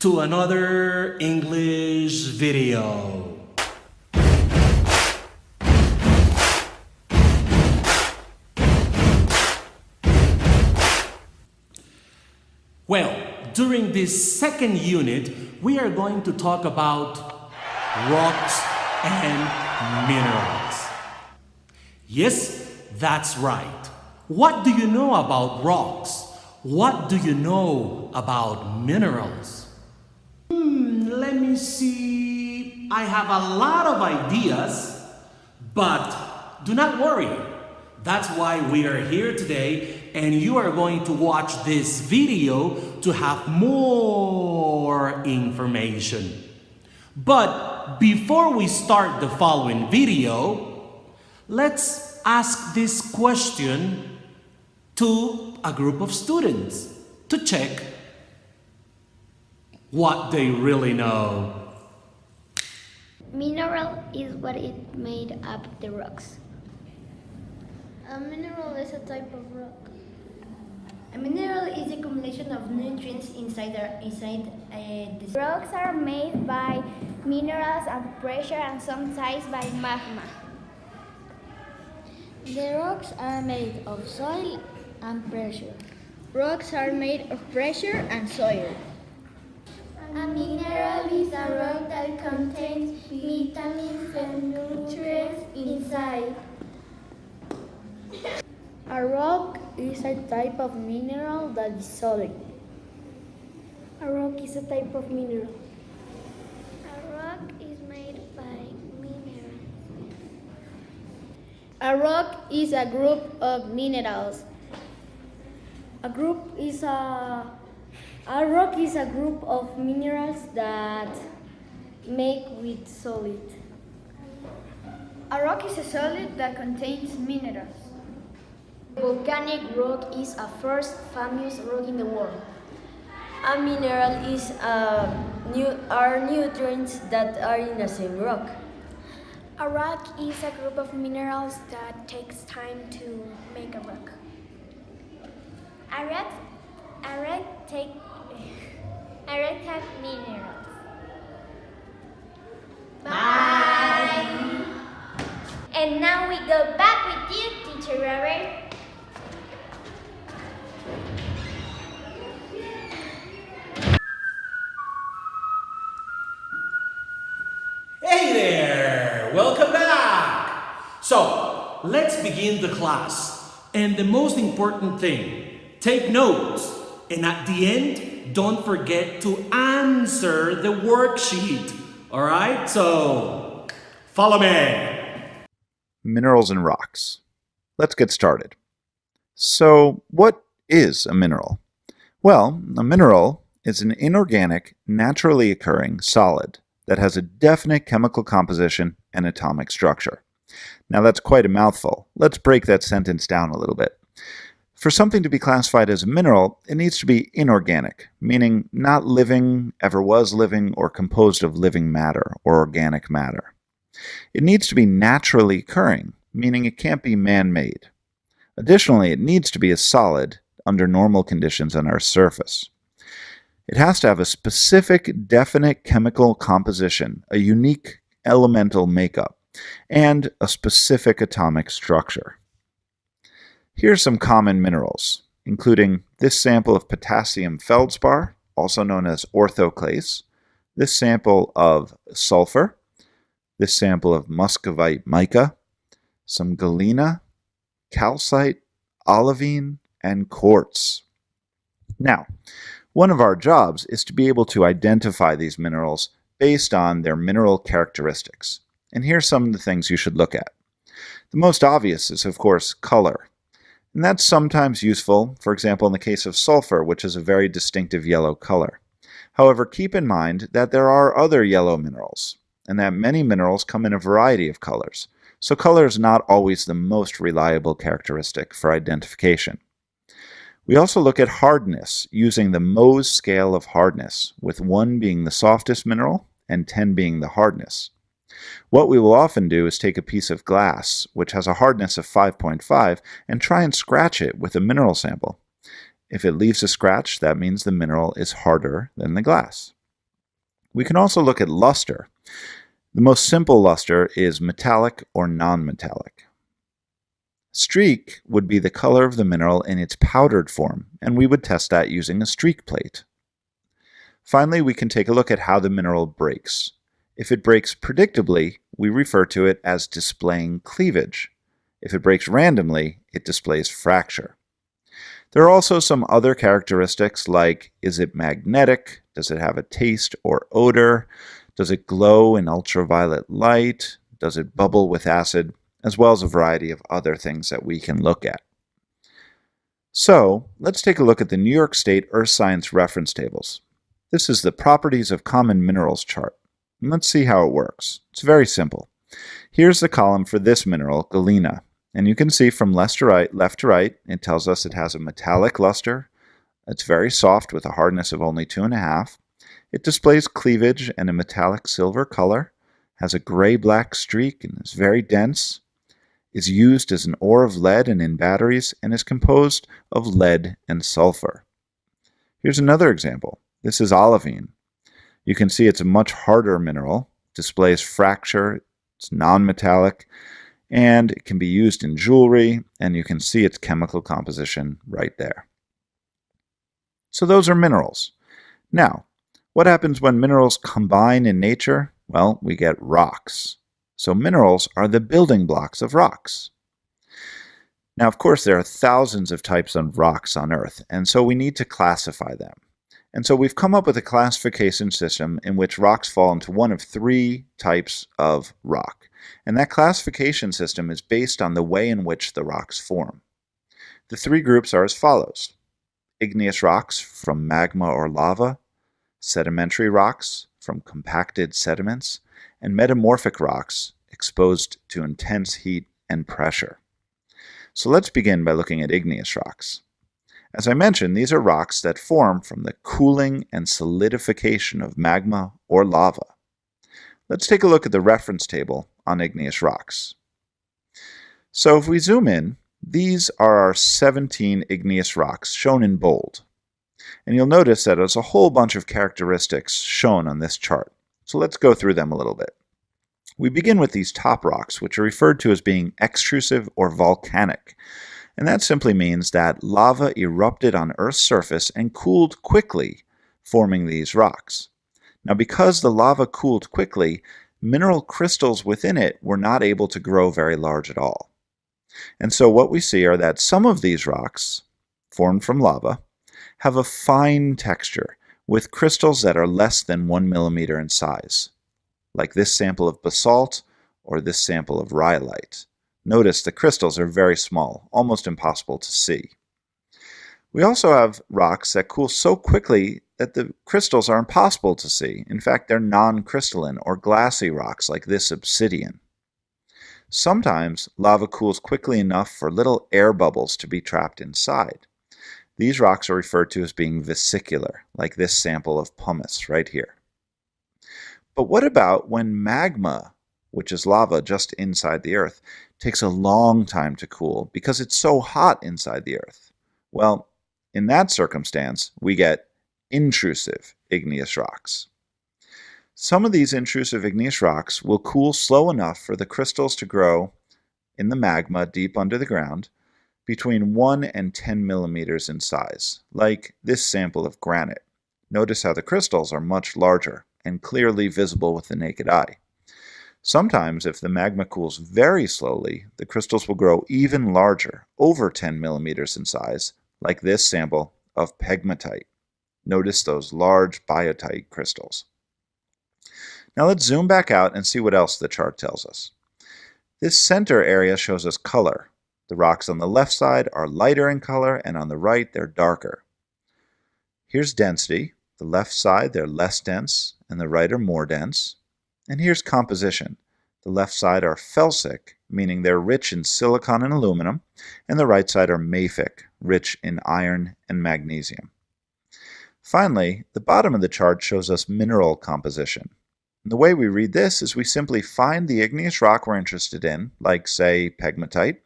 to another English video. Well, during this second unit, we are going to talk about rocks and minerals. Yes, that's right. What do you know about rocks? What do you know about minerals? Let me see. I have a lot of ideas, but do not worry. That's why we are here today, and you are going to watch this video to have more information. But before we start the following video, let's ask this question to a group of students to check what they really know. Mineral is what it made up the rocks. A mineral is a type of rock. A mineral is a accumulation of nutrients inside the Rocks are made by minerals and pressure and sometimes by magma. The rocks are made of soil and pressure. Rocks are made of pressure and soil. A mineral is a rock that contains vitamins and nutrients inside. A rock is a type of mineral that is solid. A rock is a type of mineral. A rock is made by minerals. A rock is a group of minerals. A rock is a group of minerals that make with solid. A rock is a solid that contains minerals. Volcanic rock is a first famous rock in the world. A mineral is are nutrients that are in the same rock. A rock is a group of minerals that takes time to make a rock. A rock have minerals. Bye. And now we go back with you, Teacher Robert. Hey there! Welcome back! So, let's begin the class. And the most important thing, take notes. And at the end, don't forget to answer the worksheet. Alright? So, follow me. Minerals and rocks. Let's get started. So, what is a mineral? Well, a mineral is an inorganic, naturally occurring solid that has a definite chemical composition and atomic structure. Now that's quite a mouthful. Let's break that sentence down a little bit. For something to be classified as a mineral, it needs to be inorganic, meaning not living, ever was living, or composed of living matter or organic matter. It needs to be naturally occurring, meaning it can't be man-made. Additionally, it needs to be a solid under normal conditions on our surface. It has to have a specific, definite chemical composition, a unique elemental makeup, and a specific atomic structure. Here are some common minerals, including this sample of potassium feldspar, also known as orthoclase, this sample of sulfur, this sample of muscovite mica, some galena, calcite, olivine, and quartz. Now, one of our jobs is to be able to identify these minerals based on their mineral characteristics. And here are some of the things you should look at. The most obvious is, of course, color. And that's sometimes useful, for example, in the case of sulfur, which is a very distinctive yellow color. However, keep in mind that there are other yellow minerals, and that many minerals come in a variety of colors. So color is not always the most reliable characteristic for identification. We also look at hardness using the Mohs scale of hardness, with 1 being the softest mineral and 10 being the hardness. What we will often do is take a piece of glass, which has a hardness of 5.5, and try and scratch it with a mineral sample. If it leaves a scratch, that means the mineral is harder than the glass. We can also look at luster. The most simple luster is metallic or non-metallic. Streak would be the color of the mineral in its powdered form, and we would test that using a streak plate. Finally, we can take a look at how the mineral breaks. If it breaks predictably, we refer to it as displaying cleavage. If it breaks randomly, it displays fracture. There are also some other characteristics like, is it magnetic? Does it have a taste or odor? Does it glow in ultraviolet light? Does it bubble with acid? As well as a variety of other things that we can look at. So, let's take a look at the New York State Earth Science reference tables. This is the Properties of Common Minerals chart. And let's see how it works. It's very simple. Here's the column for this mineral, galena. And you can see from left to right, it tells us it has a metallic luster. It's very soft with a hardness of only 2.5. It displays cleavage and a metallic silver color, has a gray-black streak and is very dense, is used as an ore of lead and in batteries, and is composed of lead and sulfur. Here's another example. This is olivine. You can see it's a much harder mineral, displays fracture, it's non-metallic, and it can be used in jewelry, and you can see its chemical composition right there. So those are minerals. Now, what happens when minerals combine in nature? Well, we get rocks. So minerals are the building blocks of rocks. Now, of course, there are thousands of types of rocks on Earth, and so we need to classify them. And so we've come up with a classification system in which rocks fall into one of 3 types of rock. And that classification system is based on the way in which the rocks form. The 3 groups are as follows: igneous rocks from magma or lava, sedimentary rocks from compacted sediments, and metamorphic rocks exposed to intense heat and pressure. So let's begin by looking at igneous rocks. As I mentioned, these are rocks that form from the cooling and solidification of magma or lava. Let's take a look at the reference table on igneous rocks. So if we zoom in, these are our 17 igneous rocks shown in bold. And you'll notice that there's a whole bunch of characteristics shown on this chart. So let's go through them a little bit. We begin with these top rocks, which are referred to as being extrusive or volcanic. And that simply means that lava erupted on Earth's surface and cooled quickly, forming these rocks. Now, because the lava cooled quickly, mineral crystals within it were not able to grow very large at all. And so what we see are that some of these rocks, formed from lava, have a fine texture with crystals that are less than 1 millimeter in size, like this sample of basalt or this sample of rhyolite. Notice the crystals are very small, almost impossible to see. We also have rocks that cool so quickly that the crystals are impossible to see. In fact, they're non-crystalline or glassy rocks like this obsidian. Sometimes lava cools quickly enough for little air bubbles to be trapped inside. These rocks are referred to as being vesicular, like this sample of pumice right here. But what about when magma, which is lava just inside the Earth, takes a long time to cool because it's so hot inside the Earth? Well, in that circumstance, we get intrusive igneous rocks. Some of these intrusive igneous rocks will cool slow enough for the crystals to grow in the magma deep under the ground between 1 and 10 millimeters in size, like this sample of granite. Notice how the crystals are much larger and clearly visible with the naked eye. Sometimes, if the magma cools very slowly, the crystals will grow even larger, over 10 millimeters in size, like this sample of pegmatite. Notice those large biotite crystals. Now let's zoom back out and see what else the chart tells us. This center area shows us color. The rocks on the left side are lighter in color, and on the right they're darker. Here's density. The left side, they're less dense, and the right are more dense. And here's composition. The left side are felsic, meaning they're rich in silicon and aluminum, and the right side are mafic, rich in iron and magnesium. Finally, the bottom of the chart shows us mineral composition. And the way we read this is we simply find the igneous rock we're interested in, like, say, pegmatite,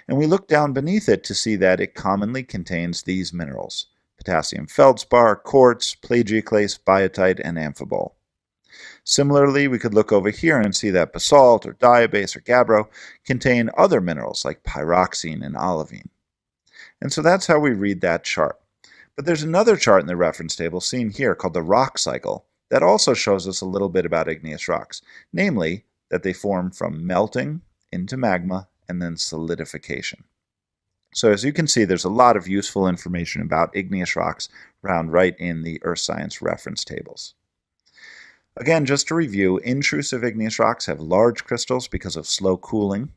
and we look down beneath it to see that it commonly contains these minerals: potassium feldspar, quartz, plagioclase, biotite, and amphibole. Similarly, we could look over here and see that basalt or diabase or gabbro contain other minerals like pyroxene and olivine. And so that's how we read that chart. But there's another chart in the reference table seen here called the rock cycle that also shows us a little bit about igneous rocks, namely that they form from melting into magma and then solidification. So as you can see, there's a lot of useful information about igneous rocks found right in the earth science reference tables. Again, just to review, intrusive igneous rocks have large crystals because of slow cooling.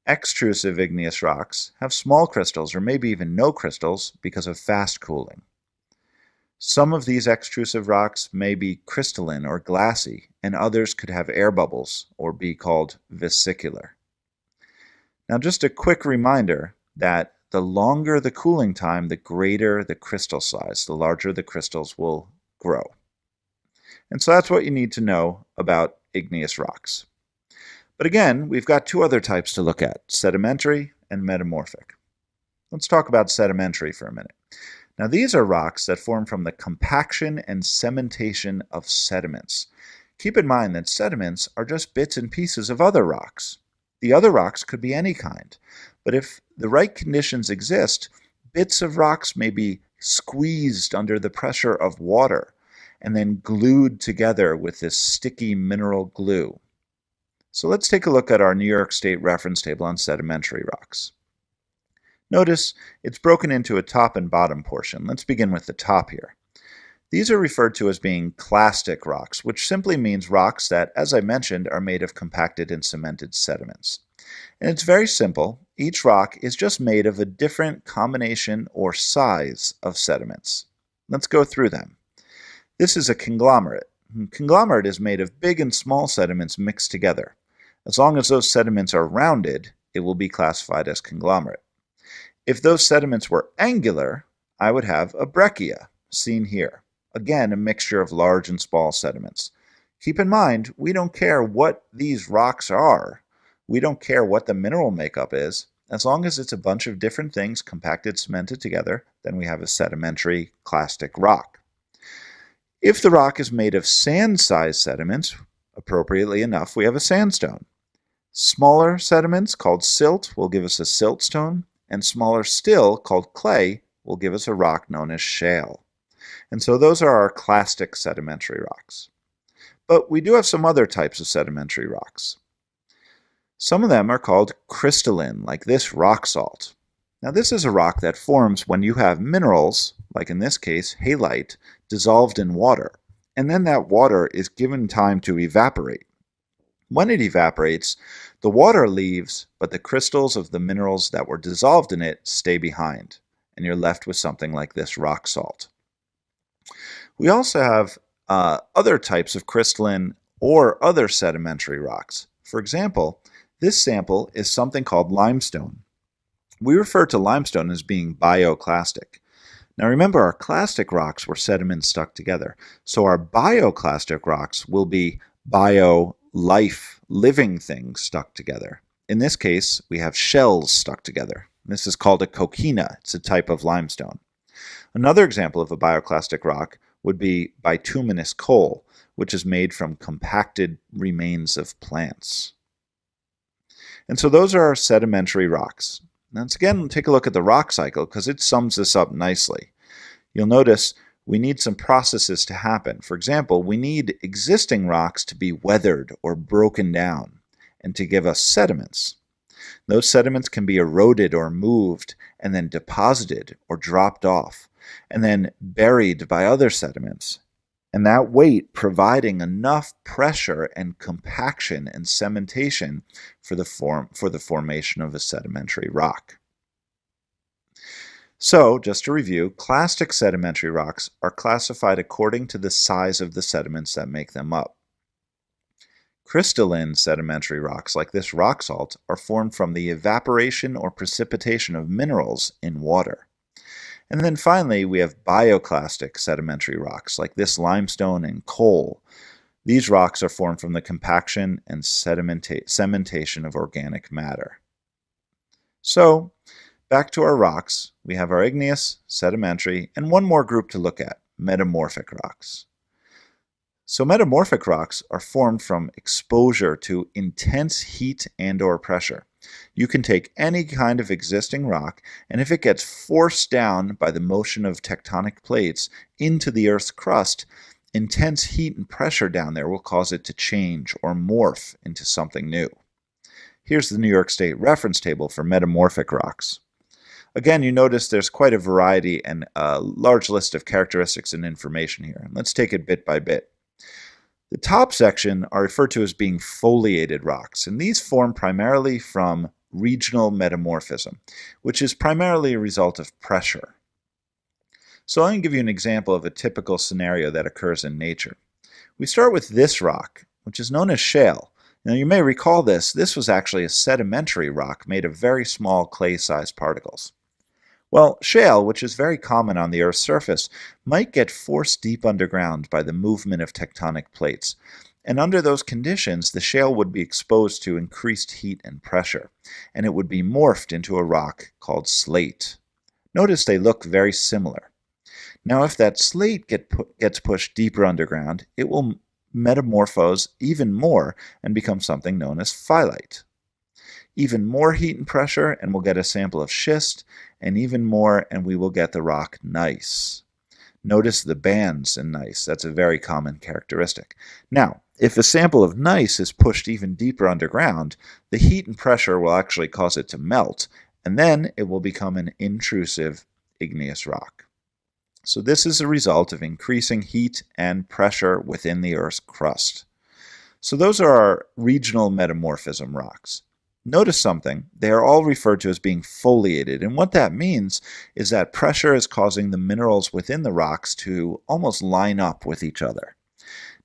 Extrusive igneous rocks have small crystals or maybe even no crystals because of fast cooling. Some of these extrusive rocks may be crystalline or glassy, and others could have air bubbles or be called vesicular. Now just a quick reminder that the longer the cooling time, the greater the crystal size, the larger the crystals will grow. And so that's what you need to know about igneous rocks. But again, we've got two other types to look at, sedimentary and metamorphic. Let's talk about sedimentary for a minute. Now these are rocks that form from the compaction and cementation of sediments. Keep in mind that sediments are just bits and pieces of other rocks. The other rocks could be any kind, but if the right conditions exist, bits of rocks may be squeezed under the pressure of water and then glued together with this sticky mineral glue. So let's take a look at our New York State reference table on sedimentary rocks. Notice it's broken into a top and bottom portion. Let's begin with the top here. These are referred to as being clastic rocks, which simply means rocks that, as I mentioned, are made of compacted and cemented sediments. And it's very simple. Each rock is just made of a different combination or size of sediments. Let's go through them. This is a conglomerate. Conglomerate is made of big and small sediments mixed together. As long as those sediments are rounded, it will be classified as conglomerate. If those sediments were angular, I would have a breccia, seen here. Again, a mixture of large and small sediments. Keep in mind, we don't care what these rocks are. We don't care what the mineral makeup is. As long as it's a bunch of different things compacted, cemented together, then we have a sedimentary clastic rock. If the rock is made of sand-sized sediments, appropriately enough, we have a sandstone. Smaller sediments, called silt, will give us a siltstone, and smaller still, called clay, will give us a rock known as shale. And so those are our clastic sedimentary rocks. But we do have some other types of sedimentary rocks. Some of them are called crystalline, like this rock salt. Now this is a rock that forms when you have minerals, like in this case halite, dissolved in water, and then that water is given time to evaporate. When it evaporates, the water leaves, but the crystals of the minerals that were dissolved in it stay behind, and you're left with something like this rock salt. We also have other types of crystalline or other sedimentary rocks. For example, this sample is something called limestone. We refer to limestone as being bioclastic. Now remember, our clastic rocks were sediments stuck together, so our bioclastic rocks will be bio-life, living things stuck together. In this case, we have shells stuck together. This is called a coquina. It's a type of limestone. Another example of a bioclastic rock would be bituminous coal, which is made from compacted remains of plants. And so those are our sedimentary rocks. Let's again take a look at the rock cycle because it sums this up nicely. You'll notice we need some processes to happen. For example, we need existing rocks to be weathered or broken down and to give us sediments. Those sediments can be eroded or moved and then deposited or dropped off and then buried by other sediments. And that weight providing enough pressure and compaction and cementation for the formation of a sedimentary rock. So, just to review, clastic sedimentary rocks are classified according to the size of the sediments that make them up. Crystalline sedimentary rocks, like this rock salt, are formed from the evaporation or precipitation of minerals in water. And then finally, we have bioclastic sedimentary rocks, like this limestone and coal. These rocks are formed from the compaction and cementation of organic matter. So, back to our rocks, we have our igneous, sedimentary, and one more group to look at, metamorphic rocks. So metamorphic rocks are formed from exposure to intense heat and/or pressure. You can take any kind of existing rock, and if it gets forced down by the motion of tectonic plates into the Earth's crust, intense heat and pressure down there will cause it to change or morph into something new. Here's the New York State reference table for metamorphic rocks. Again, you notice there's quite a variety and a large list of characteristics and information here. Let's take it bit by bit. The top section are referred to as being foliated rocks, and these form primarily from regional metamorphism, which is primarily a result of pressure. So I'm going to give you an example of a typical scenario that occurs in nature. We start with this rock, which is known as shale. Now you may recall this was actually a sedimentary rock made of very small clay-sized particles. Well, shale, which is very common on the Earth's surface, might get forced deep underground by the movement of tectonic plates. And under those conditions, the shale would be exposed to increased heat and pressure, and it would be morphed into a rock called slate. Notice they look very similar. Now, if that slate gets pushed deeper underground, it will metamorphose even more and become something known as phylite. Even more heat and pressure, and we'll get a sample of schist, and even more, and we will get the rock gneiss. Notice the bands in gneiss. That's a very common characteristic. Now, if a sample of gneiss is pushed even deeper underground, the heat and pressure will actually cause it to melt, and then it will become an intrusive igneous rock. So this is a result of increasing heat and pressure within the Earth's crust. So those are our regional metamorphism rocks. Notice something, they are all referred to as being foliated, and what that means is that pressure is causing the minerals within the rocks to almost line up with each other.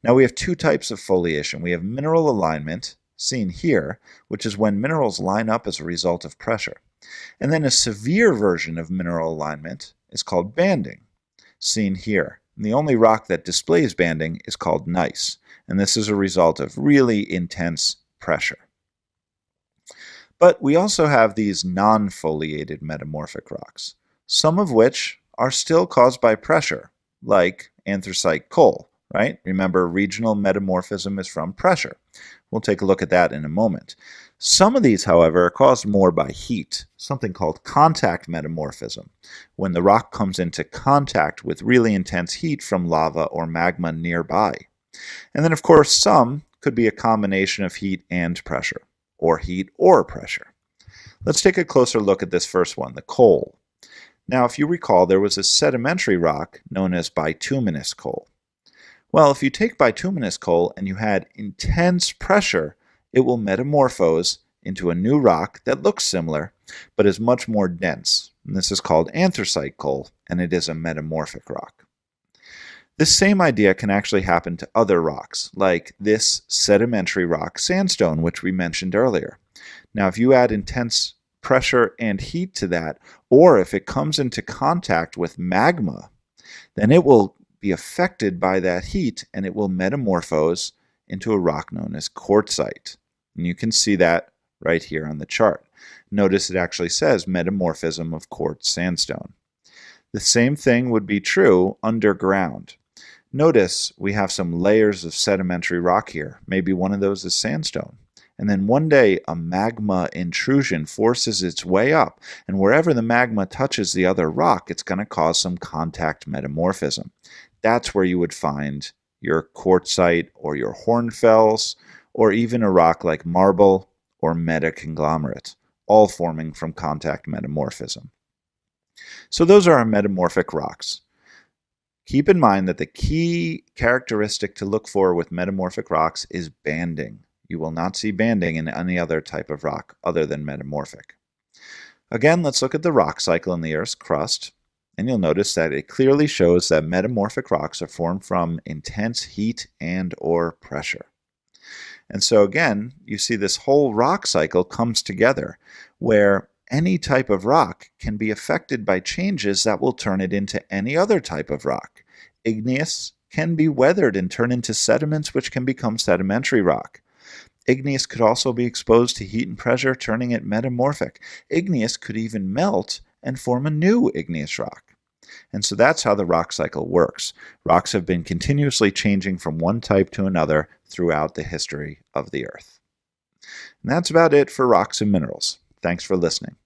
Now we have two types of foliation. We have mineral alignment, seen here, which is when minerals line up as a result of pressure. And then a severe version of mineral alignment is called banding, seen here. And the only rock that displays banding is called gneiss, and this is a result of really intense pressure. But we also have these non-foliated metamorphic rocks, some of which are still caused by pressure, like anthracite coal, right? Remember, regional metamorphism is from pressure. We'll take a look at that in a moment. Some of these, however, are caused more by heat, something called contact metamorphism, when the rock comes into contact with really intense heat from lava or magma nearby. And then, of course, some could be a combination of heat and pressure, or heat or pressure. Let's take a closer look at this first one, the coal. Now, if you recall, there was a sedimentary rock known as bituminous coal. Well, if you take bituminous coal and you had intense pressure, it will metamorphose into a new rock that looks similar, but is much more dense. And this is called anthracite coal, and it is a metamorphic rock. This same idea can actually happen to other rocks, like this sedimentary rock sandstone, which we mentioned earlier. Now, if you add intense pressure and heat to that, or if it comes into contact with magma, then it will be affected by that heat and it will metamorphose into a rock known as quartzite. And you can see that right here on the chart. Notice it actually says metamorphism of quartz sandstone. The same thing would be true underground. Notice we have some layers of sedimentary rock here. Maybe one of those is sandstone. And then one day a magma intrusion forces its way up, and wherever the magma touches the other rock, it's going to cause some contact metamorphism. That's where you would find your quartzite or your hornfells, or even a rock like marble or metaconglomerate, all forming from contact metamorphism. So those are our metamorphic rocks. Keep in mind that the key characteristic to look for with metamorphic rocks is banding. You will not see banding in any other type of rock other than metamorphic. Again, let's look at the rock cycle in the Earth's crust, and you'll notice that it clearly shows that metamorphic rocks are formed from intense heat and or pressure. And so again, you see this whole rock cycle comes together where any type of rock can be affected by changes that will turn it into any other type of rock. Igneous can be weathered and turn into sediments, which can become sedimentary rock. Igneous could also be exposed to heat and pressure, turning it metamorphic. Igneous could even melt and form a new igneous rock. And so that's how the rock cycle works. Rocks have been continuously changing from one type to another throughout the history of the Earth. And that's about it for rocks and minerals. Thanks for listening.